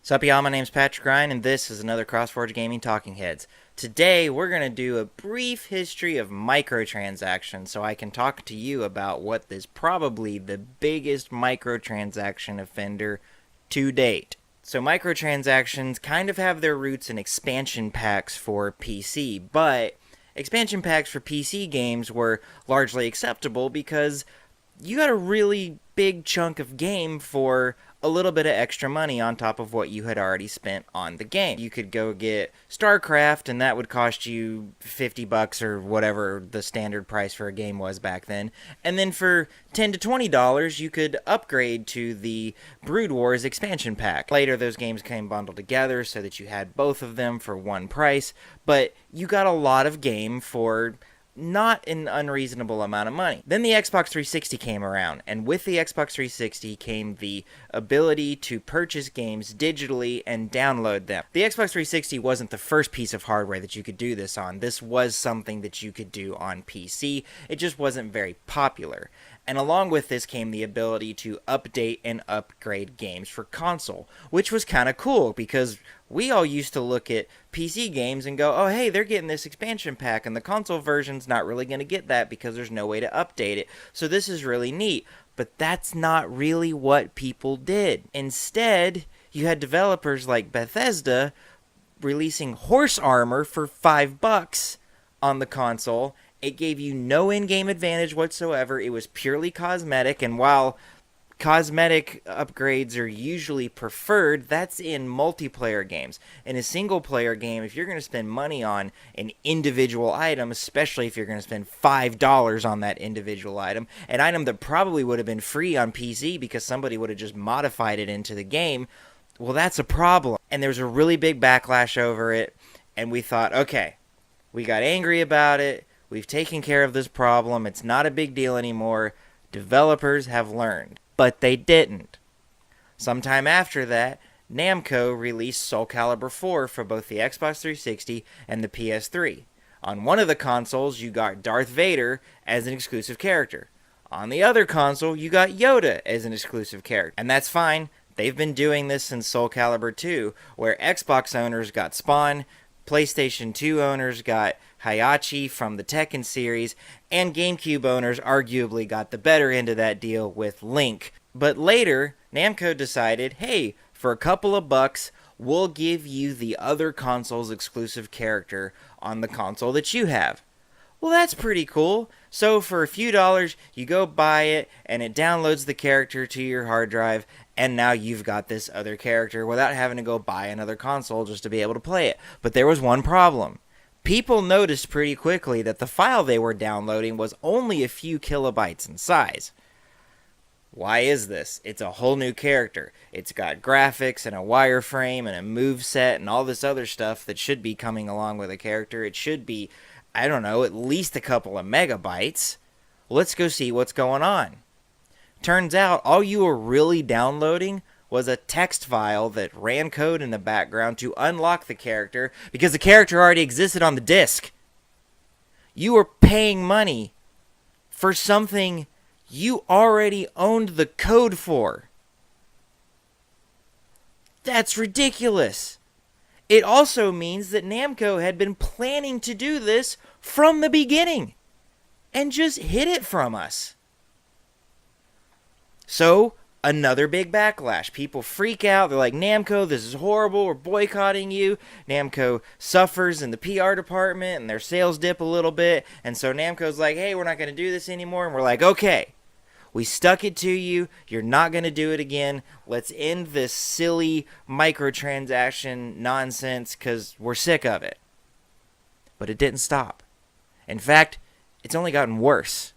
Sup y'all, my name's Patrick Ryan, and this is another CrossForge Gaming Talking Heads. Today, we're going to do a brief history of microtransactions so I can talk to you about what is probably the biggest microtransaction offender to date. So microtransactions kind of have their roots in expansion packs for PC, but expansion packs for PC games were largely acceptable because you got a really big chunk of game for a little bit of extra money on top of what you had already spent on the game. You could go get StarCraft and that would cost you $50 or whatever the standard price for a game was back then. And then for $10 to $20 you could upgrade to the Brood Wars expansion pack. Later those games came bundled together so that you had both of them for one price, but you got a lot of game for not an unreasonable amount of money. Then the Xbox 360 came around, and with the Xbox 360 came the ability to purchase games digitally and download them. The Xbox 360 wasn't the first piece of hardware that you could do this on. This was something that you could do on PC. It just wasn't very popular. And along with this came the ability to update and upgrade games for console, which was kind of cool because we all used to look at PC games and go, oh hey, they're getting this expansion pack, and the console version's not really going to get that because there's no way to update it. So this is really neat. But that's not really what people did. Instead, you had developers like Bethesda releasing horse armor for $5 on the console. It gave you no in-game advantage whatsoever. It was purely cosmetic, and while cosmetic upgrades are usually preferred, that's in multiplayer games. In a single-player game, if you're going to spend money on an individual item, especially if you're going to spend $5 on that individual item, an item that probably would have been free on PC because somebody would have just modified it into the game, well, that's a problem. And there's a really big backlash over it, and we thought, okay, we got angry about it. We've taken care of this problem. It's not a big deal anymore. Developers have learned. But they didn't. Sometime after that, Namco released Soul Calibur 4 for both the Xbox 360 and the PS3. On one of the consoles, you got Darth Vader as an exclusive character. On the other console, you got Yoda as an exclusive character. And that's fine. They've been doing this since Soul Calibur 2, where Xbox owners got Spawn, PlayStation 2 owners got Hayachi from the Tekken series, and GameCube owners arguably got the better end of that deal with Link. But later, Namco decided, hey, for a couple of bucks, we'll give you the other console's exclusive character on the console that you have. Well, that's pretty cool. So for a few dollars, you go buy it, and it downloads the character to your hard drive, and now you've got this other character without having to go buy another console just to be able to play it. But there was one problem. People noticed pretty quickly that the file they were downloading was only a few kilobytes in size. Why is this? It's a whole new character. It's got graphics and a wireframe and a moveset and all this other stuff that should be coming along with a character. It should be, I don't know, at least a couple of megabytes. Let's go see what's going on. Turns out all you were really downloading was a text file that ran code in the background to unlock the character because the character already existed on the disk. You were paying money for something you already owned the code for. That's ridiculous. It also means that Namco had been planning to do this from the beginning and just hid it from us. So, another big backlash. People freak out. They're like, Namco, this is horrible. We're boycotting you. Namco suffers in the PR department and their sales dip a little bit. And so Namco's like, hey, we're not going to do this anymore. And we're like, okay, we stuck it to you. You're not going to do it again. Let's end this silly microtransaction nonsense because we're sick of it. But it didn't stop. In fact, it's only gotten worse.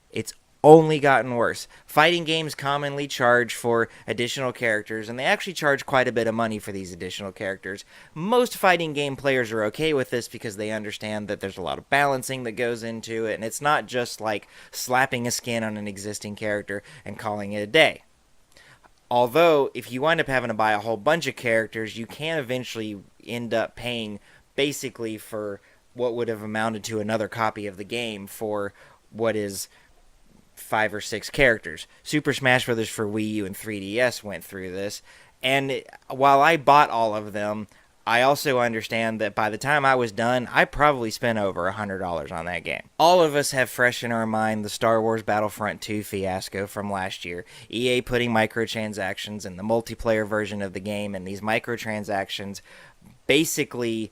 It's only gotten worse. Fighting games commonly charge for additional characters, and they actually charge quite a bit of money for these additional characters. Most fighting game players are okay with this because they understand that there's a lot of balancing that goes into it, and it's not just like slapping a skin on an existing character and calling it a day. Although, if you wind up having to buy a whole bunch of characters, you can eventually end up paying basically for what would have amounted to another copy of the game for what is 5 or 6 characters. Super Smash Bros. For Wii U and 3DS went through this, And while I bought all of them, I also understand that by the time I was done, I probably spent over $100 on that game. All of us have fresh in our mind the Star Wars Battlefront 2 fiasco from last year. EA putting microtransactions in the multiplayer version of the game, and these microtransactions basically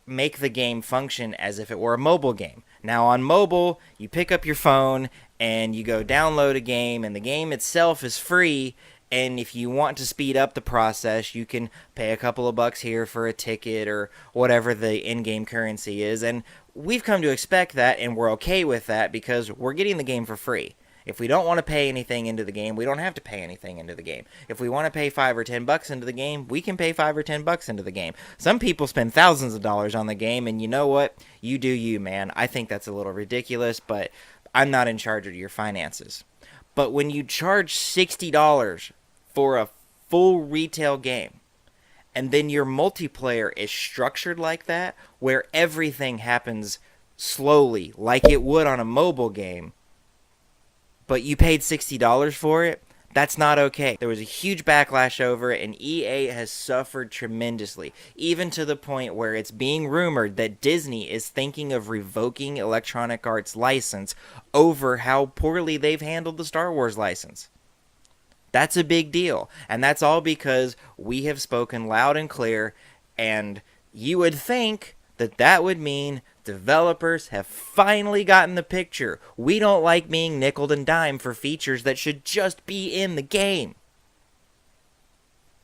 make the game function as if it were a mobile game. Now, on mobile, you pick up your phone and you go download a game, and the game itself is free. And if you want to speed up the process, you can pay a couple of bucks here for a ticket or whatever the in-game currency is. And we've come to expect that, and we're okay with that because we're getting the game for free. If we don't want to pay anything into the game, we don't have to pay anything into the game. If we want to pay $5 or $10 into the game, we can pay $5 or $10 into the game. Some people spend thousands of dollars on the game, and you know what? You do you, man. I think that's a little ridiculous, but I'm not in charge of your finances. But when you charge $60 for a full retail game, and then your multiplayer is structured like that, where everything happens slowly, like it would on a mobile game, but you paid $60 for it, that's not okay. There was a huge backlash over it, and EA has suffered tremendously, even to the point where it's being rumored that Disney is thinking of revoking Electronic Arts' license over how poorly they've handled the Star Wars license. That's a big deal, and that's all because we have spoken loud and clear, and you would think that that would mean developers have finally gotten the picture. We don't like being nickeled and dimed for features that should just be in the game.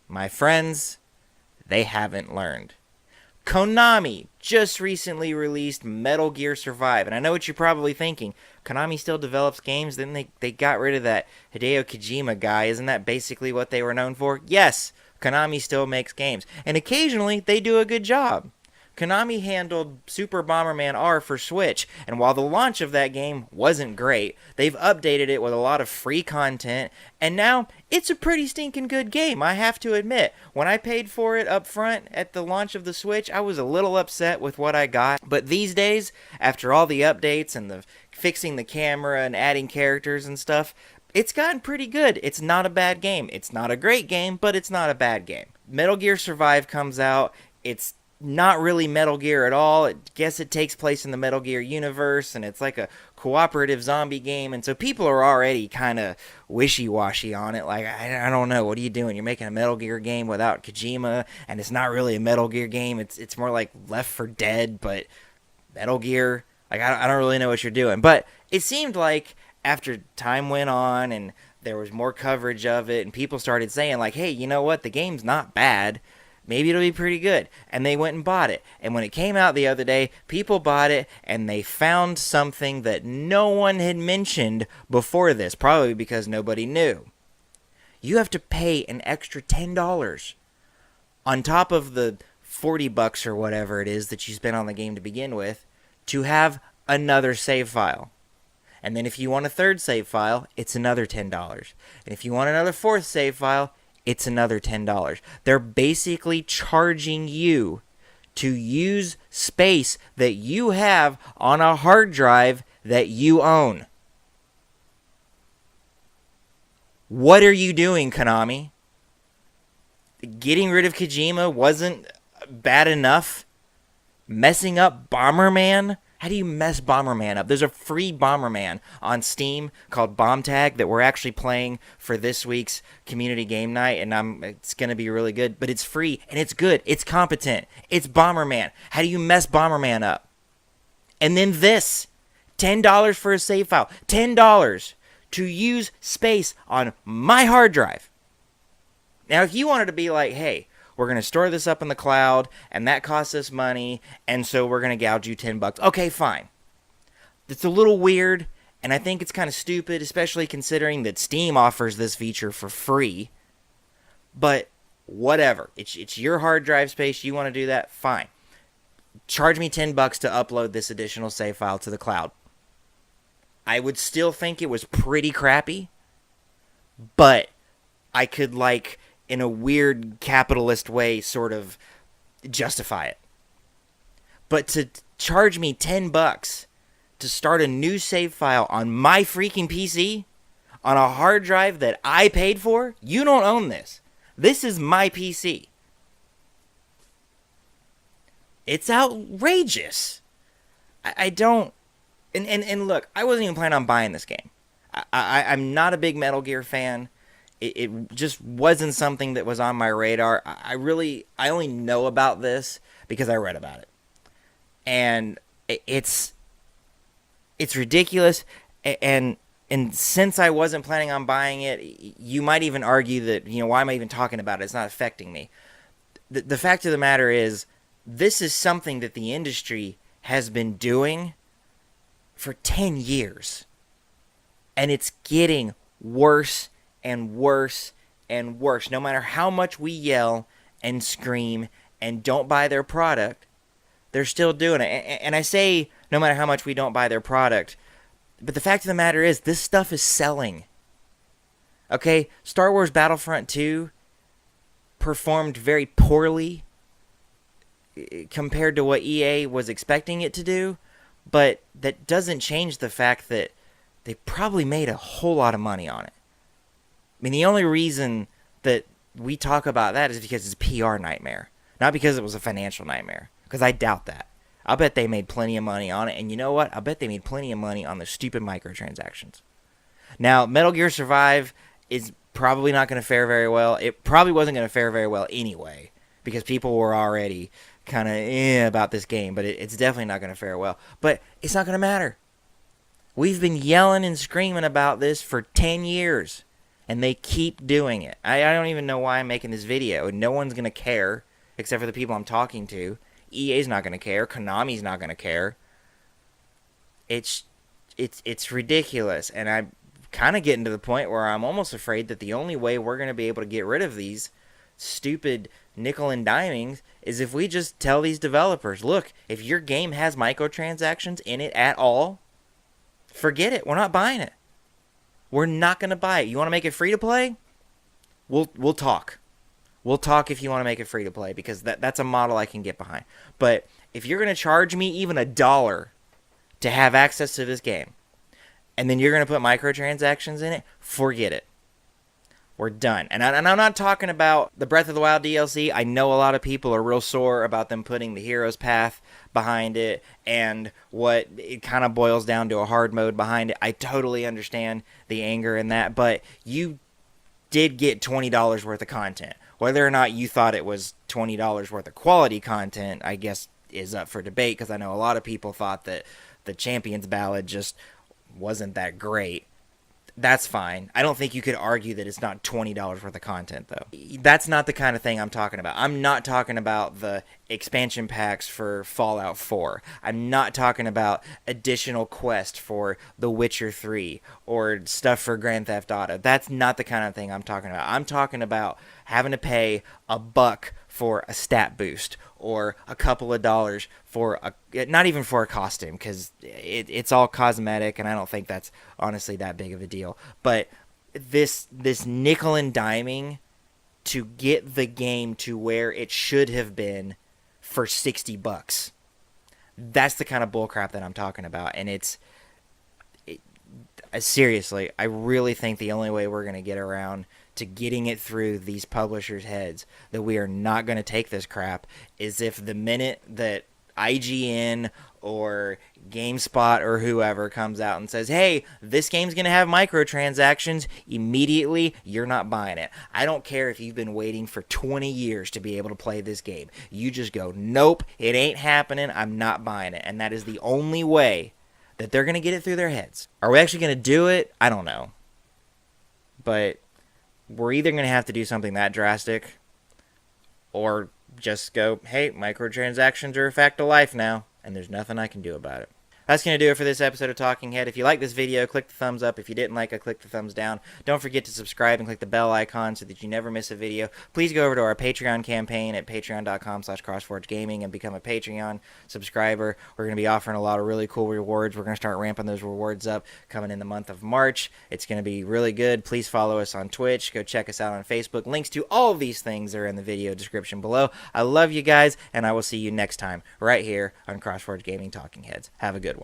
My friends, they haven't learned. Konami just recently released Metal Gear Survive, and I know what you're probably thinking. Konami still develops games, then they got rid of that Hideo Kojima guy. Isn't that basically what they were known for? Yes, Konami still makes games, and occasionally they do a good job. Konami handled Super Bomberman R for Switch, and while the launch of that game wasn't great, they've updated it with a lot of free content, and now it's a pretty stinking good game, I have to admit. When I paid for it up front at the launch of the Switch, I was a little upset with what I got, but these days, after all the updates and the fixing the camera and adding characters and stuff, it's gotten pretty good. It's not a bad game. It's not a great game, but it's not a bad game. Metal Gear Survive comes out. It's not really Metal Gear at all. I guess it takes place in the Metal Gear universe, and it's like a cooperative zombie game, and so people are already kind of wishy-washy on it. Like, I don't know, what are you doing? You're making a Metal Gear game without Kojima, and it's not really a Metal Gear game. It's more like Left 4 Dead, but Metal Gear. Like, I don't really know what you're doing. But it seemed like after time went on, and there was more coverage of it, and people started saying, like, hey, you know what? The game's not bad. Maybe it'll be pretty good. And they went and bought it. And when it came out the other day, people bought it, and they found something that no one had mentioned before this, probably because nobody knew. You have to pay an extra $10 on top of the $40 or whatever it is that you spent on the game to begin with to have another save file. And then if you want a third save file, it's another $10. And if you want another fourth save file, it's another $10. They're basically charging you to use space that you have on a hard drive that you own. What are you doing, Konami? Getting rid of Kojima wasn't bad enough? Messing up Bomberman? How do you mess Bomberman up? There's a free Bomberman on Steam called Bomb Tag that we're actually playing for this week's community game night, and it's going to be really good. But it's free, and it's good. It's competent. It's Bomberman. How do you mess Bomberman up? And then this, $10 for a save file. $10 to use space on my hard drive. Now, if you wanted to be like, hey, we're going to store this up in the cloud, and that costs us money, and so we're going to gouge you $10. Okay, fine. It's a little weird, and I think it's kind of stupid, especially considering that Steam offers this feature for free. But whatever. It's your hard drive space. You want to do that? Fine. Charge me $10 to upload this additional save file to the cloud. I would still think it was pretty crappy, but I could, like, in a weird capitalist way, sort of justify it. But to charge me $10 to start a new save file on my freaking PC, on a hard drive that I paid for, you don't own this. This is my PC. It's outrageous. I don't. And look, I wasn't even planning on buying this game. I'm not a big Metal Gear fan. It just wasn't something that was on my radar. I only know about this because I read about it. And it's ridiculous. And since I wasn't planning on buying it, you might even argue that, why am I even talking about it? It's not affecting me. The fact of the matter is, this is something that the industry has been doing for 10 years. And it's getting worse and worse and worse. No matter how much we yell and scream and don't buy their product, they're still doing it. And I say no matter how much we don't buy their product, but the fact of the matter is, this stuff is selling. Okay, Star Wars Battlefront 2 performed very poorly compared to what EA was expecting it to do, but that doesn't change the fact that they probably made a whole lot of money on it. I mean, the only reason that we talk about that is because it's a PR nightmare, not because it was a financial nightmare, because I doubt that. I bet they made plenty of money on it, and you know what? I bet they made plenty of money on the stupid microtransactions. Now, Metal Gear Survive is probably not going to fare very well. It probably wasn't going to fare very well anyway, because people were already kind of about this game, but it's definitely not going to fare well. But it's not going to matter. We've been yelling and screaming about this for 10 years, and they keep doing it. I don't even know why I'm making this video. No one's going to care, except for the people I'm talking to. EA's not going to care. Konami's not going to care. It's ridiculous, and I'm kind of getting to the point where I'm almost afraid that the only way we're going to be able to get rid of these stupid nickel and dimings is if we just tell these developers, look, if your game has microtransactions in it at all, forget it. We're not buying it. We're not going to buy it. You want to make it free to play? We'll talk. We'll talk if you want to make it free to play, because that's a model I can get behind. But if you're going to charge me even $1 to have access to this game, and then you're going to put microtransactions in it, forget it. We're done. And I'm not talking about the Breath of the Wild DLC. I know a lot of people are real sore about them putting the hero's path behind it, and what it kind of boils down to a hard mode behind it. I totally understand the anger in that, but you did get $20 worth of content. Whether or not you thought it was $20 worth of quality content, I guess, is up for debate, because I know a lot of people thought that the Champions Ballad just wasn't that great. That's fine. I don't think you could argue that it's not $20 worth of content, though. That's not the kind of thing I'm talking about. I'm not talking about the expansion packs for Fallout 4. I'm not talking about additional quests for The Witcher 3 or stuff for Grand Theft Auto. That's not the kind of thing I'm talking about. I'm talking about having to pay $1 for a stat boost, or a couple of dollars for not even for a costume, because it's all cosmetic, and I don't think that's honestly that big of a deal. But this nickel and diming to get the game to where it should have been for $60, that's the kind of bullcrap that I'm talking about. And seriously, I really think the only way we're going to get around to getting it through these publishers' heads that we are not going to take this crap is if the minute that IGN or GameSpot or whoever comes out and says, hey, this game's going to have microtransactions, immediately you're not buying it. I don't care if you've been waiting for 20 years to be able to play this game. You just go, nope, it ain't happening, I'm not buying it. And that is the only way that they're going to get it through their heads. Are we actually going to do it? I don't know. But we're either going to have to do something that drastic, or just go, hey, microtransactions are a fact of life now, and there's nothing I can do about it. That's going to do it for this episode of Talking Head. If you like this video, click the thumbs up. If you didn't like it, click the thumbs down. Don't forget to subscribe and click the bell icon so that you never miss a video. Please go over to our Patreon campaign at patreon.com/crossforgegaming and become a Patreon subscriber. We're going to be offering a lot of really cool rewards. We're going to start ramping those rewards up coming in the month of March. It's going to be really good. Please follow us on Twitch. Go check us out on Facebook. Links to all of these things are in the video description below. I love you guys, and I will see you next time right here on CrossForge Gaming Talking Heads. Have a good one.